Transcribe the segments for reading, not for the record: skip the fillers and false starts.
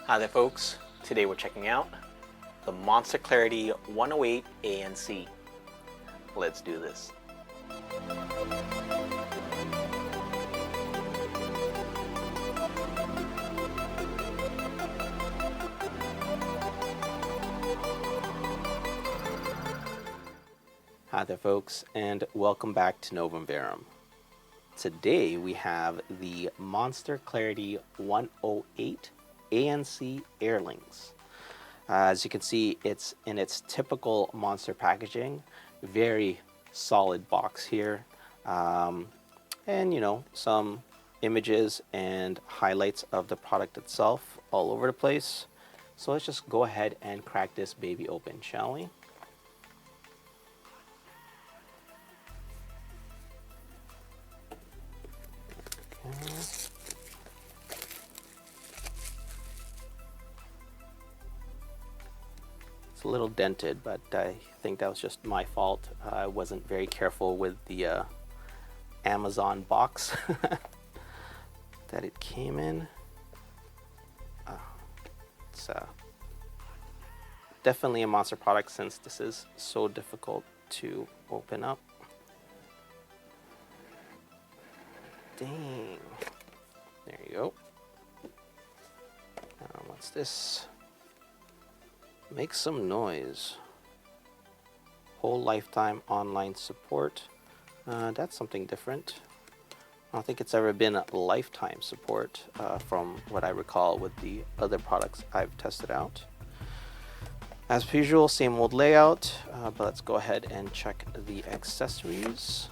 Hi there folks, today we're checking out the Monster Clarity 108 ANC. Let's do this. Hi there folks, and welcome back to Novum Verum. Today we have the Monster Clarity 108 ANC Airlinks. As you can see, it's in its typical Monster packaging, very solid box here, and some images and highlights of the product itself all over the place. So let's just go ahead and crack this baby open, shall we? It's a little dented, but I think that was just my fault. I wasn't very careful with the Amazon box that it came in. It's definitely a Monster product since this is so difficult to open up. Dang. There you go. What's this? Make some noise. Whole lifetime online support. That's something different. I don't think it's ever been a lifetime support from what I recall with the other products I've tested out. As per usual, same old layout, but let's go ahead and check the accessories.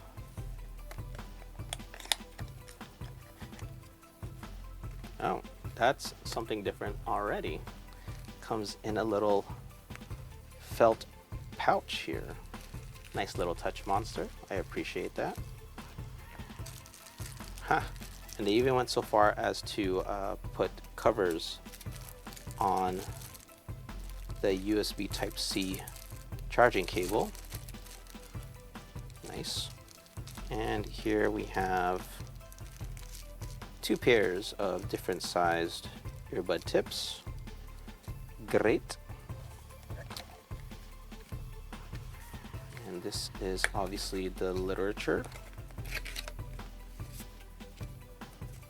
Oh, that's something different already. Comes in a little felt pouch here. Nice little touch, Monster. I appreciate that. Huh. And they even went so far as to put covers on the USB Type-C charging cable. Nice. And here we have two pairs of different sized earbud tips. Great. And this is obviously the literature,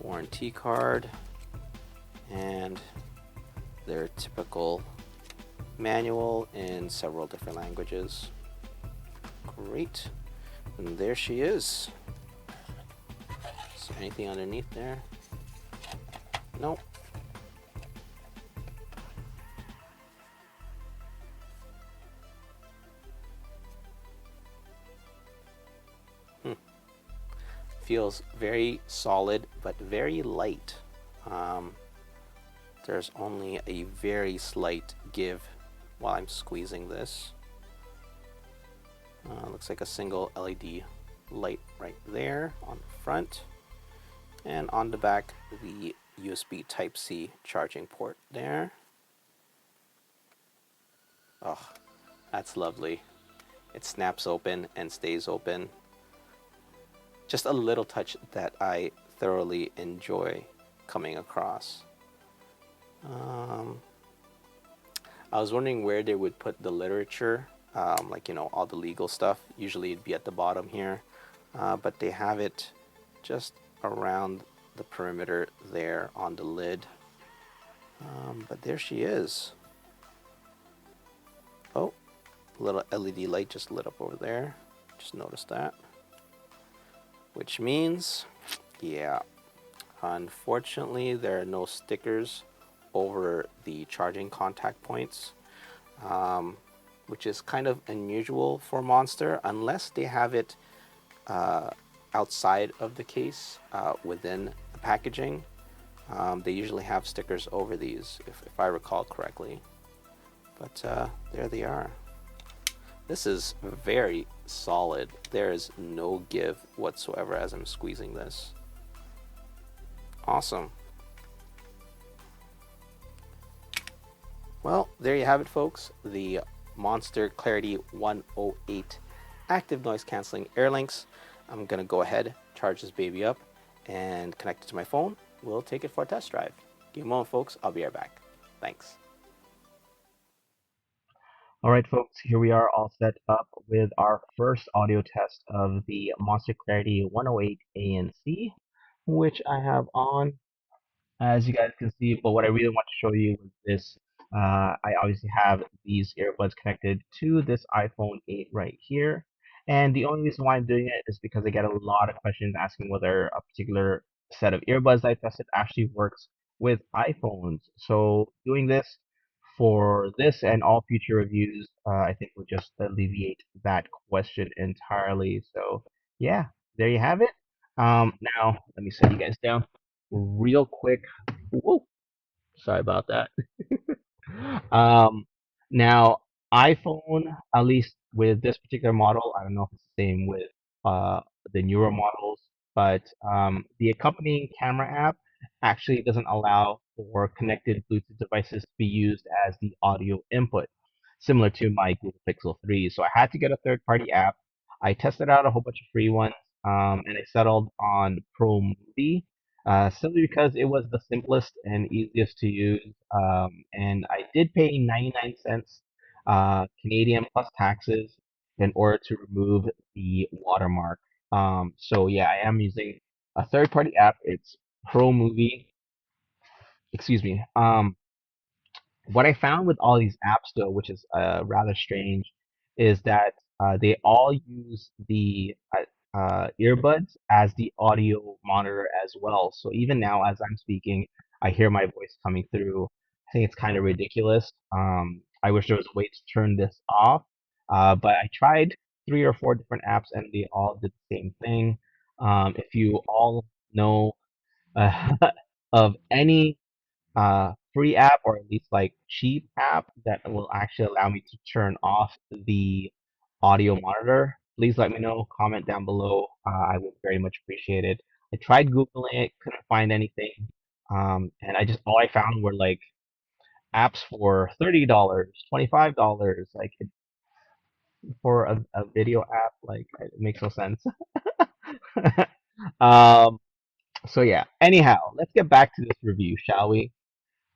warranty card, and their typical manual in several different languages. Great. And there she is. Is there anything underneath there? Nope. Feels very solid but very light. There's only a very slight give while I'm squeezing this. Looks like a single LED light right there on the front, and on the back the USB Type-C charging port there. Oh, that's lovely. It snaps open and stays open. Just a little touch that I thoroughly enjoy coming across. I was wondering where they would put the literature, like all the legal stuff. Usually it'd be at the bottom here, but they have it just around the perimeter there on the lid. But there she is. Oh, a little LED light just lit up over there. Just noticed that. Which means, yeah, unfortunately there are no stickers over the charging contact points, which is kind of unusual for Monster, unless they have it outside of the case, within the packaging. They usually have stickers over these, if I recall correctly. But there they are. This is very solid. There is no give whatsoever as I'm squeezing this. Awesome. Well, there you have it, folks. The Monster Clarity 108 active noise canceling Airlinks. I'm gonna go ahead, charge this baby up, and connect it to my phone. We'll take it for a test drive. Give me a moment, folks. I'll be right back. Thanks. All right, folks, here we are all set up with our first audio test of the Monster Clarity 108 ANC, which I have on, as you guys can see. But what I really want to show you is this. I obviously have these earbuds connected to this iPhone 8 right here. And the only reason why I'm doing it is because I get a lot of questions asking whether a particular set of earbuds I tested actually works with iPhones. So doing this for this and all future reviews, I think will just alleviate that question entirely. So yeah, there you have it. Now let me set you guys down real quick. Whoa, sorry about that. Um, Now, iPhone, at least with this particular model, I don't know if it's the same with uh, the newer models, but the accompanying camera app actually doesn't allow for connected Bluetooth devices to be used as the audio input, similar to my Google Pixel 3. So I had to get a third-party app. I tested out a whole bunch of free ones, and I settled on Pro Movie, simply because it was the simplest and easiest to use. And I did pay 99 cents Canadian plus taxes in order to remove the watermark. So yeah, I am using a third-party app. It's Pro Movie. Excuse me. What I found with all these apps, though, which is rather strange, is that they all use the earbuds as the audio monitor as well. So even now, as I'm speaking, I hear my voice coming through. I think it's kind of ridiculous. I wish there was a way to turn this off, but I tried three or four different apps and they all did the same thing. If you all know uh, of any free app or at least like cheap app that will actually allow me to turn off the audio monitor, please let me know. Comment down below. I would very much appreciate it. I tried Googling it, couldn't find anything. And I just all I found were like apps for $30, $25, like for a video app. Like it makes no sense. um, so yeah. Anyhow, let's get back to this review, shall we?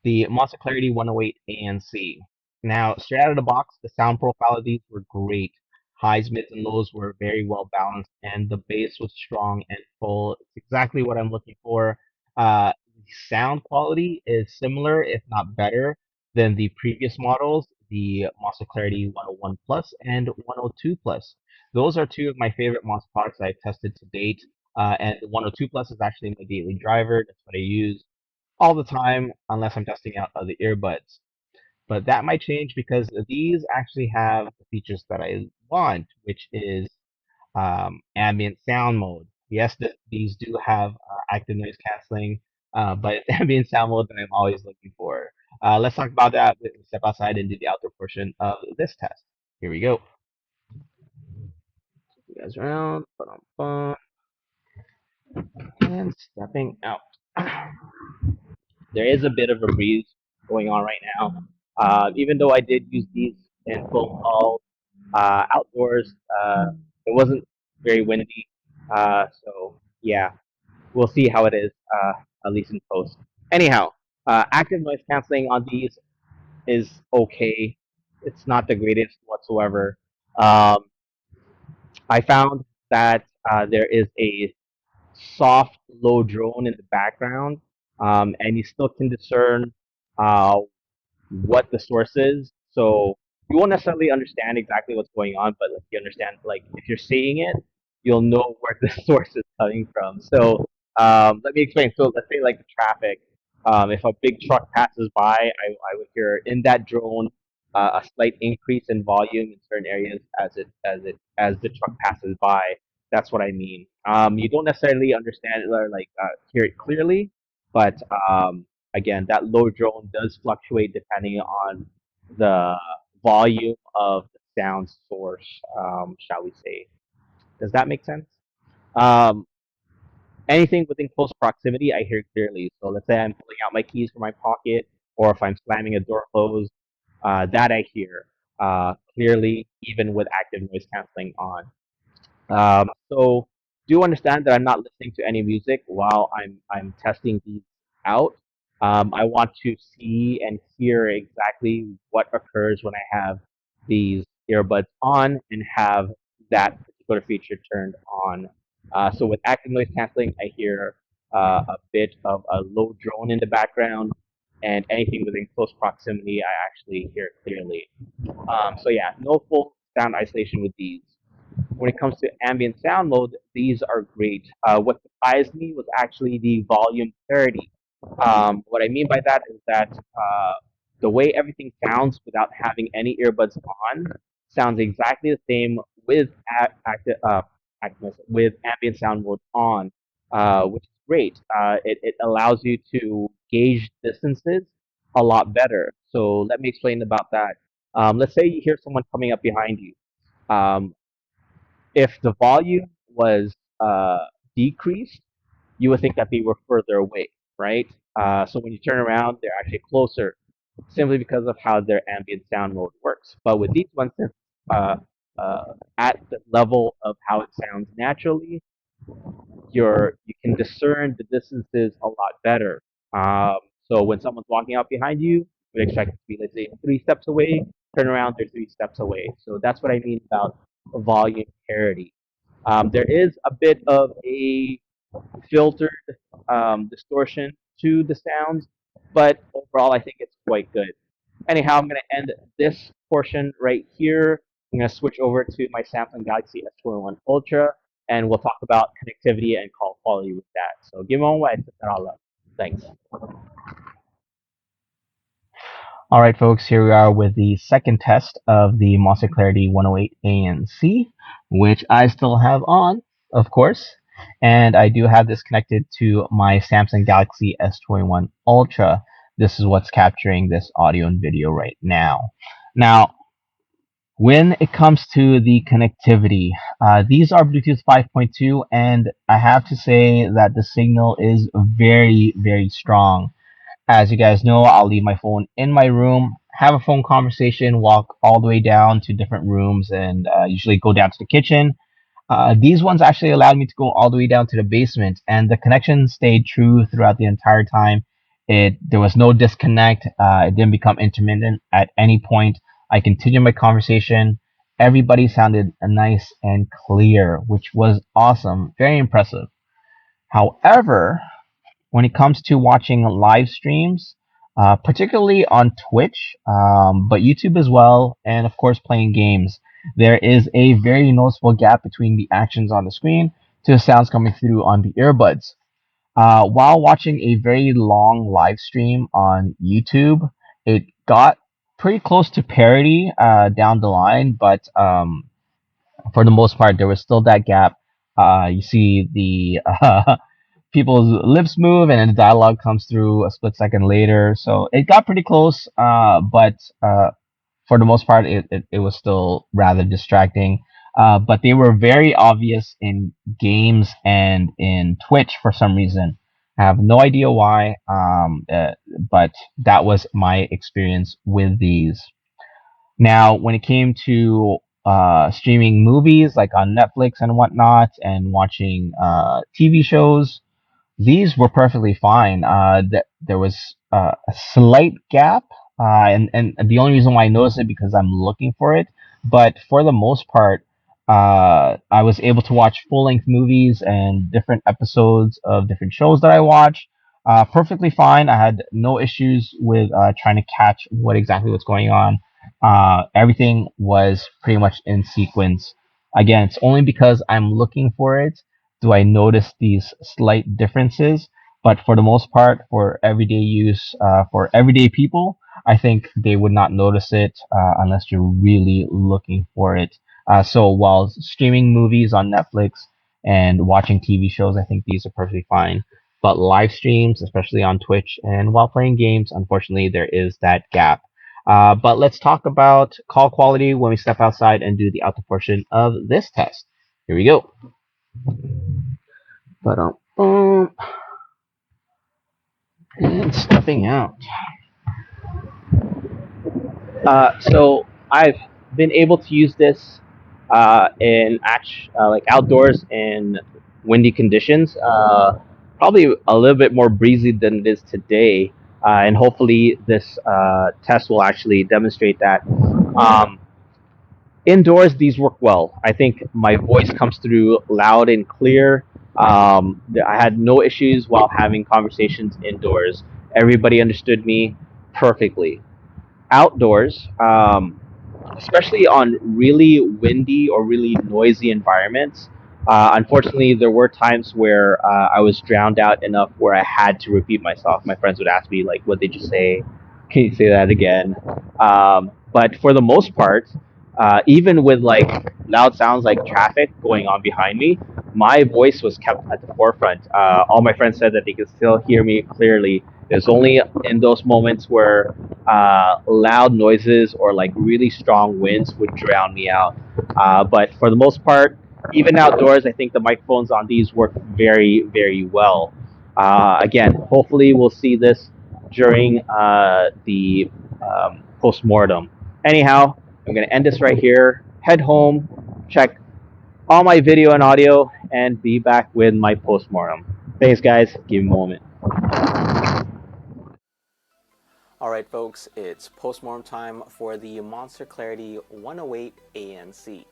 The Monster Clarity 108 ANC. Now, straight out of the box, the sound profile of these were great. Highs, mids, and lows were very well balanced, and the bass was strong and full. It's exactly what I'm looking for. The sound quality is similar, if not better, than the previous models, the Monster Clarity 101 Plus and 102 Plus. Those are two of my favorite Monster products I've tested to date. And the 102 Plus is actually my daily driver. That's what I use all the time unless I'm testing out other earbuds. But that might change because these actually have the features that I want, which is ambient sound mode. Yes, these do have active noise canceling, but it's ambient sound mode that I'm always looking for. Let's talk about that. Step outside and do the outdoor portion of this test. Here we go. You guys around, and stepping out. There is a bit of a breeze going on right now. Even though I did use these in phone calls outdoors, it wasn't very windy. So yeah, we'll see how it is, at least in post. Anyhow, active noise canceling on these is okay. It's not the greatest whatsoever. Um, I found that there is a soft, low drone in the background, and you still can discern uh, what the source is. So you won't necessarily understand exactly what's going on, but like you understand, like if you're seeing it, you'll know where the source is coming from. So let me explain. So let's say like the traffic. If a big truck passes by, I would hear in that drone a slight increase in volume in certain areas as the truck passes by. That's what I mean. You don't necessarily understand it or like hear it clearly, but again, that low drone does fluctuate depending on the volume of the sound source, shall we say. Does that make sense? Um, Anything within close proximity, I hear clearly. So let's say I'm pulling out my keys from my pocket, or if I'm slamming a door closed, that I hear clearly, even with active noise canceling on. So do understand that I'm not listening to any music while I'm testing these out. I want to see and hear exactly what occurs when I have these earbuds on and have that particular feature turned on. So with active noise canceling, I hear a bit of a low drone in the background, and anything within close proximity, I actually hear clearly. So yeah, no full sound isolation with these. When it comes to ambient sound mode, these are great. What surprised me was actually the volume clarity. What I mean by that is that the way everything sounds without having any earbuds on sounds exactly the same with with ambient sound mode on, which is great. It allows you to gauge distances a lot better. So let me explain about that. Let's say you hear someone coming up behind you. Um, if the volume was decreased, you would think that they were further away, right? So when you turn around, they're actually closer, simply because of how their ambient sound mode works. But with these ones, since uh, at the level of how it sounds naturally, you can discern the distances a lot better. So when someone's walking out behind you, you expect it to be, let's say, 3 steps away. Turn around, they're 3 steps away. So that's what I mean about volume parity. There is a bit of a filtered distortion to the sounds, but overall, I think it's quite good. Anyhow, I'm going to end this portion right here. I'm going to switch over to my Samsung Galaxy S21 Ultra, and we'll talk about connectivity and call quality with that. So give me one while I set that all up. Thanks. All right, folks, here we are with the second test of the Monster Clarity 108 ANC, which I still have on, of course. And I do have this connected to my Samsung Galaxy S21 Ultra. This is what's capturing this audio and video right now. Now, when it comes to the connectivity, these are Bluetooth 5.2, and I have to say that the signal is very, very strong. As you guys know, I'll leave my phone in my room, have a phone conversation, walk all the way down to different rooms, and usually go down to the kitchen. These ones actually allowed me to go all the way down to the basement, and the connection stayed true throughout the entire time. There was no disconnect. It didn't become intermittent at any point. I continued my conversation. Everybody sounded nice and clear, which was awesome, very impressive. However, when it comes to watching live streams, particularly on Twitch, but YouTube as well, and of course playing games, there is a very noticeable gap between the actions on the screen to the sounds coming through on the earbuds. While watching a very long live stream on YouTube, it got pretty close to parity down the line, but for the most part, there was still that gap. You see the people's lips move and then the dialogue comes through a split second later. So it got pretty close, but for the most part, it was still rather distracting. But they were very obvious in games and in Twitch for some reason. I have no idea why, but that was my experience with these. Now, when it came to streaming movies like on Netflix and whatnot, and watching TV shows, these were perfectly fine. There was a slight gap, and the only reason why I noticed it because I'm looking for it. But for the most part, I was able to watch full length movies and different episodes of different shows that I watch. Perfectly fine. I had no issues with trying to catch what exactly was going on. Everything was pretty much in sequence. Again, it's only because I'm looking for it do I notice these slight differences. But for the most part, for everyday use, for everyday people, I think they would not notice it unless you're really looking for it. So while streaming movies on Netflix and watching TV shows, I think these are perfectly fine. But live streams, especially on Twitch and while playing games, unfortunately, there is that gap. But let's talk about call quality when we step outside and do the outdoor portion of this test. Here we go. But and stepping out. So I've been able to use this like outdoors in windy conditions. Probably a little bit more breezy than it is today. and hopefully this test will actually demonstrate that. Um, Indoors, these work well. I think my voice comes through loud and clear. I had no issues while having conversations indoors. Everybody understood me perfectly. Outdoors, especially on really windy or really noisy environments. Unfortunately, there were times where I was drowned out enough where I had to repeat myself. My friends would ask me, like, what did you say? Can you say that again? But for the most part, even with like loud sounds like traffic going on behind me, my voice was kept at the forefront. All my friends said that they could still hear me clearly. It's only in those moments where loud noises or like really strong winds would drown me out. But for the most part, even outdoors, I think the microphones on these work very, very well. Again, hopefully we'll see this during the post-mortem. Anyhow, I'm going to end this right here, head home, check all my video and audio, and be back with my post-mortem. Thanks, guys. Give me a moment. All right, folks, it's postmortem time for the Monster Clarity 108 ANC.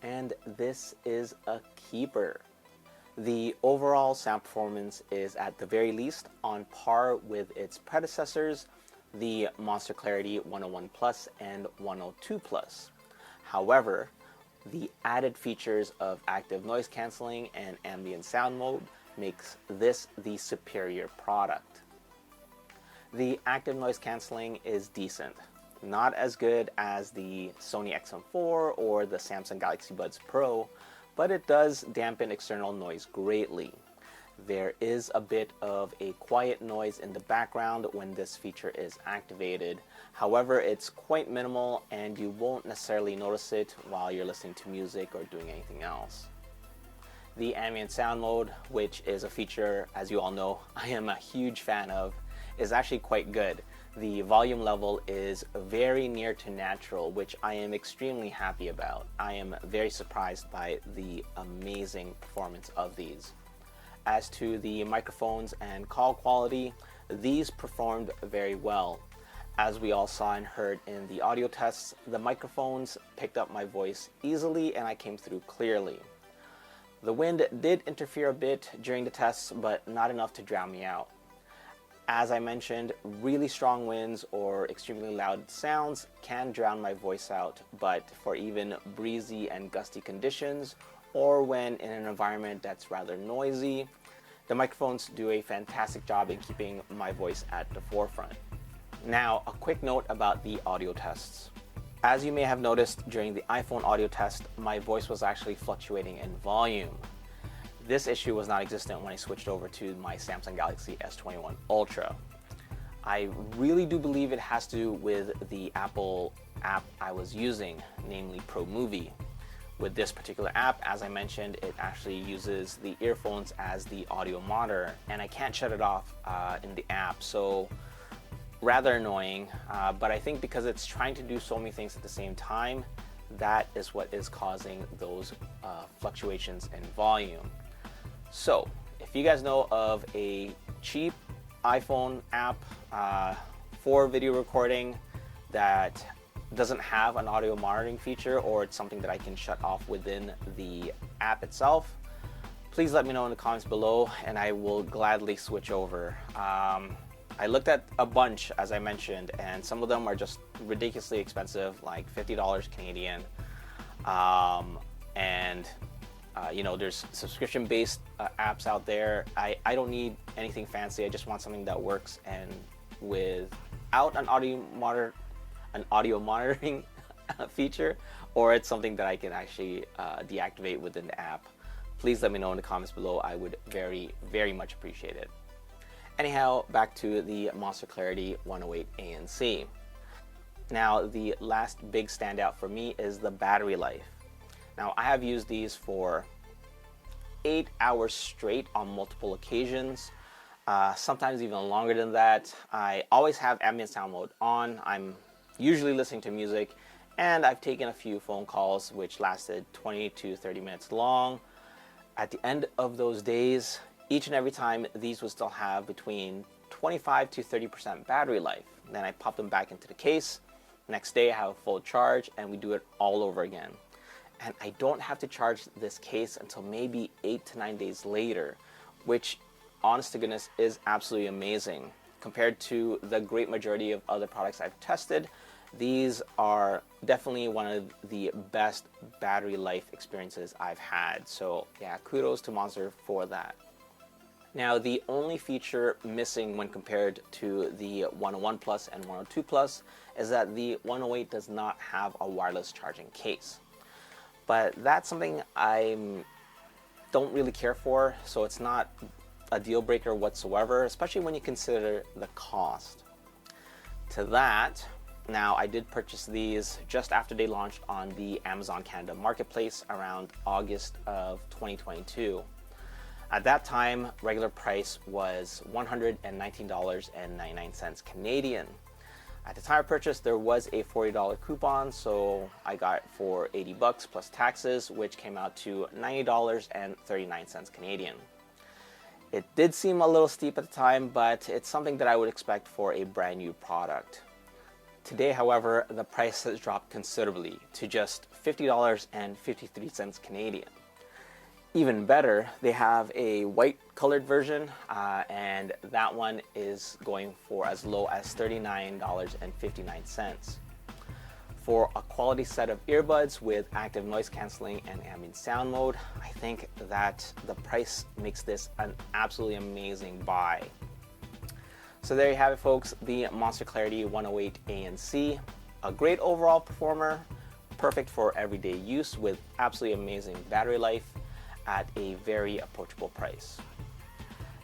And this is a keeper. The overall sound performance is at the very least on par with its predecessors, the Monster Clarity 101 Plus and 102 Plus. However, the added features of active noise cancelling and ambient sound mode makes this the superior product. The active noise cancelling is decent. Not as good as the Sony XM4 or the Samsung Galaxy Buds Pro, but it does dampen external noise greatly. There is a bit of a quiet noise in the background when this feature is activated. However, it's quite minimal and you won't necessarily notice it while you're listening to music or doing anything else. The ambient sound mode, which is a feature, as you all know, I am a huge fan of, is actually quite good. The volume level is very near to natural, which I am extremely happy about. I am very surprised by the amazing performance of these. As to the microphones and call quality, these performed very well. As we all saw and heard in the audio tests, the microphones picked up my voice easily and I came through clearly. The wind did interfere a bit during the tests, but not enough to drown me out. As I mentioned, really strong winds or extremely loud sounds can drown my voice out, but for even breezy and gusty conditions, or when in an environment that's rather noisy, the microphones do a fantastic job in keeping my voice at the forefront. Now, a quick note about the audio tests. As you may have noticed during the iPhone audio test, my voice was actually fluctuating in volume. This issue was not existent when I switched over to my Samsung Galaxy S21 Ultra. I really do believe it has to do with the Apple app I was using, namely ProMovie. With this particular app, as I mentioned, it actually uses the earphones as the audio monitor, and I can't shut it off in the app, so rather annoying. But I think because it's trying to do so many things at the same time, that is what is causing those fluctuations in volume. So, if you guys know of a cheap iPhone app for video recording that doesn't have an audio monitoring feature, or it's something that I can shut off within the app itself, please let me know in the comments below and I will gladly switch over. I looked at a bunch, as I mentioned, and some of them are just ridiculously expensive, like $50 Canadian. There's subscription-based apps out there. I don't need anything fancy. I just want something that works and without an audio monitoring feature, or it's something that I can actually deactivate within the app. Please let me know in the comments below. I would very, very much appreciate it. Anyhow, back to the Monster Clarity 108 ANC. Now, the last big standout for me is the battery life. Now, I have used these for 8 hours straight on multiple occasions, sometimes even longer than that. I always have ambient sound mode on. I'm usually listening to music, and I've taken a few phone calls which lasted 20 to 30 minutes long. At the end of those days, each and every time, these would still have between 25 to 30% battery life. Then I pop them back into the case. Next day I have a full charge and we do it all over again. And I don't have to charge this case until maybe 8 to 9 days later, which honest to goodness is absolutely amazing. Compared to the great majority of other products I've tested, these are definitely one of the best battery life experiences I've had. So yeah, kudos to Monster for that. Now, the only feature missing when compared to the 101 Plus and 102 Plus is that the 108 does not have a wireless charging case. But that's something I don't really care for, so it's not a deal breaker whatsoever, especially when you consider the cost. To that, now I did purchase these just after they launched on the Amazon Canada Marketplace around August of 2022. At that time, regular price was $119.99 Canadian. At the time of purchase, there was a $40 coupon, so I got it for 80 bucks plus taxes, which came out to $90.39 Canadian. It did seem a little steep at the time, but it's something that I would expect for a brand new product. Today, however, the price has dropped considerably to just $50.53 Canadian. Even better, they have a white colored version, and that one is going for as low as $39.59. For a quality set of earbuds with active noise cancelling and ambient sound mode, I think that the price makes this an absolutely amazing buy. So there you have it, folks, the Monster Clarity 108 ANC. A great overall performer, perfect for everyday use with absolutely amazing battery life at a very approachable price.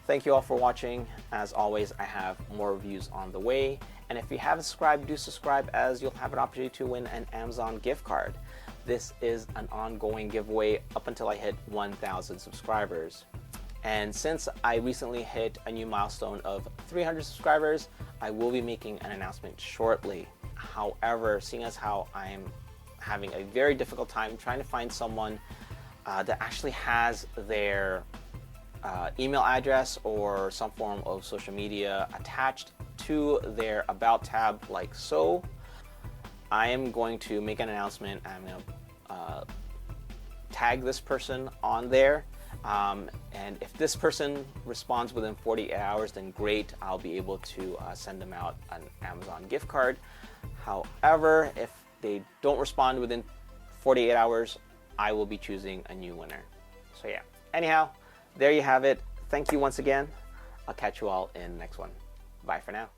Thank you all for watching. As always, I have more reviews on the way. And if you haven't subscribed, do subscribe, as you'll have an opportunity to win an Amazon gift card. This is an ongoing giveaway up until I hit 1,000 subscribers. And since I recently hit a new milestone of 300 subscribers, I will be making an announcement shortly. However, seeing as how I'm having a very difficult time trying to find someone that actually has their email address or some form of social media attached to their About tab like so, I am going to make an announcement. I'm going to tag this person on there. And if this person responds within 48 hours, then great, I'll be able to send them out an Amazon gift card. However, if they don't respond within 48 hours, I will be choosing a new winner. So yeah, anyhow, there you have it. Thank you once again. I'll catch you all in the next one. Bye for now.